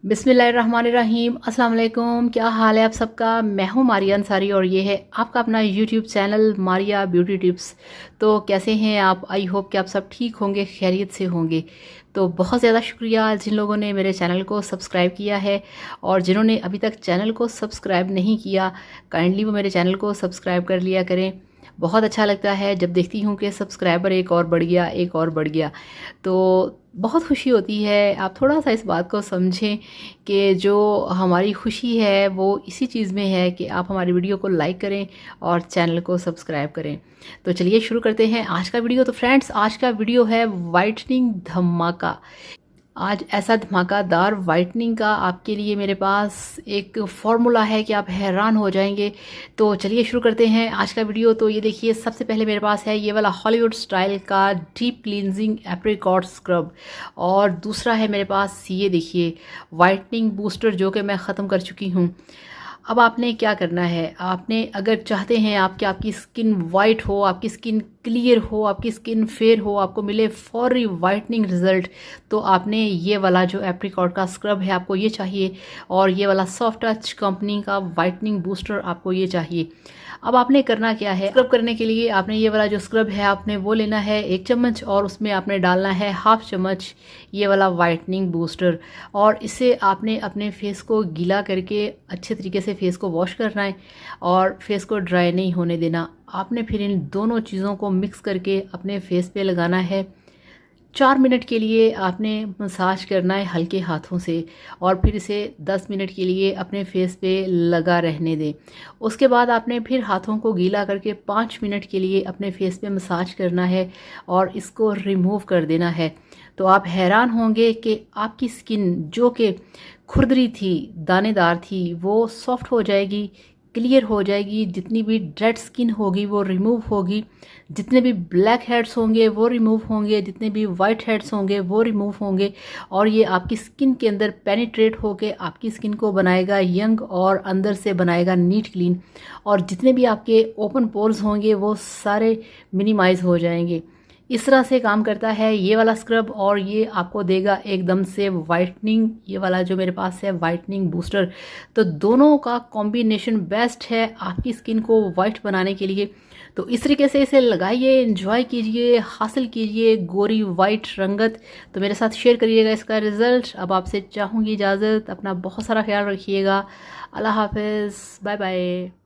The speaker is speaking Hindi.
बिस्मिल्लाहिर्रहमानिर्रहीम। अस्सलाम वालेकुम। क्या हाल है आप सबका। मैं हूँ मारिया अंसारी और ये है आपका अपना YouTube channel Maria beauty tips. तो कैसे हैं आप। आई होप कि आप सब ठीक होंगे, खैरियत से होंगे। तो बहुत ज़्यादा शुक्रिया जिन लोगों ने मेरे चैनल को सब्सक्राइब किया है, और जिन्होंने अभी तक चैनल को सब्सक्राइब नहीं किया काइंडली वो मेरे चैनल को सब्सक्राइब कर लिया करें। बहुत अच्छा लगता है जब देखती हूँ कि सब्सक्राइबर एक और बढ़ गया, एक और बढ़ गया, तो बहुत खुशी होती है। आप थोड़ा सा इस बात को समझें कि जो हमारी खुशी है वो इसी चीज़ में है कि आप हमारी वीडियो को लाइक करें और चैनल को सब्सक्राइब करें। तो चलिए शुरू करते हैं आज का वीडियो। तो फ्रेंड्स, आज का वीडियो है वाइटनिंग धमाका। आज ऐसा धमाकेदार वाइटनिंग का आपके लिए मेरे पास एक फ़ॉर्मूला है कि आप हैरान हो जाएंगे। तो चलिए शुरू करते हैं आज का वीडियो। तो ये देखिए, सबसे पहले मेरे पास है ये वाला हॉलीवुड स्टाइल का डीप क्लींजिंग एप्रिकॉट स्क्रब, और दूसरा है मेरे पास ये देखिए वाइटनिंग बूस्टर, जो कि मैं ख़त्म कर चुकी हूँ। अब आपने क्या करना है, आपने अगर चाहते हैं आपकी स्किन वाइट हो, आपकी स्किन क्लियर हो, आपकी स्किन फेयर हो, आपको मिले फौरी वाइटनिंग रिजल्ट, तो आपने ये वाला जो एप्रिकॉट का स्क्रब है आपको ये चाहिए, और ये वाला सॉफ्ट टच कंपनी का वाइटनिंग बूस्टर आपको ये चाहिए। अब आपने करना क्या है, स्क्रब करने के लिए आपने ये वाला जो स्क्रब है आपने वो लेना है 1 चम्मच, और उसमें आपने डालना है 1/2 चम्मच ये वाला वाइटनिंग बूस्टर, और इससे आपने अपने फेस को गीला करके अच्छे तरीके से फेस को वॉश करना है, और फेस को ड्राई नहीं होने देना। आपने फिर इन दोनों चीज़ों को मिक्स करके अपने फेस पे लगाना है। 4 मिनट के लिए आपने मसाज करना है हल्के हाथों से, और फिर इसे 10 मिनट के लिए अपने फेस पे लगा रहने दें। उसके बाद आपने फिर हाथों को गीला करके 5 मिनट के लिए अपने फेस पे मसाज करना है और इसको रिमूव कर देना है। तो आप हैरान होंगे कि आपकी स्किन जो कि खुरदरी थी, दानेदार थी, वो सॉफ्ट हो जाएगी, क्लियर हो जाएगी। जितनी भी डेड स्किन होगी वो रिमूव होगी, जितने भी ब्लैक हेड्स होंगे वो रिमूव होंगे, जितने भी वाइट हेड्स होंगे वो रिमूव होंगे, और ये आपकी स्किन के अंदर पेनिट्रेट होके आपकी स्किन को बनाएगा यंग और अंदर से बनाएगा नीट क्लीन, और जितने भी आपके ओपन पोर्स होंगे वो सारे मिनिमाइज हो जाएंगे। इस तरह से काम करता है ये वाला स्क्रब, और ये आपको देगा एकदम से वाइटनिंग। ये वाला जो मेरे पास है वाइटनिंग बूस्टर, तो दोनों का कॉम्बिनेशन बेस्ट है आपकी स्किन को वाइट बनाने के लिए। तो इस तरीके से इसे लगाइए, एंजॉय कीजिए, हासिल कीजिए गोरी वाइट रंगत। तो मेरे साथ शेयर करिएगा इसका रिज़ल्ट। अब आपसे चाहूँगी इजाज़त, अपना बहुत सारा ख्याल रखिएगा। अल्लाह हाफिज़, बाय बाय।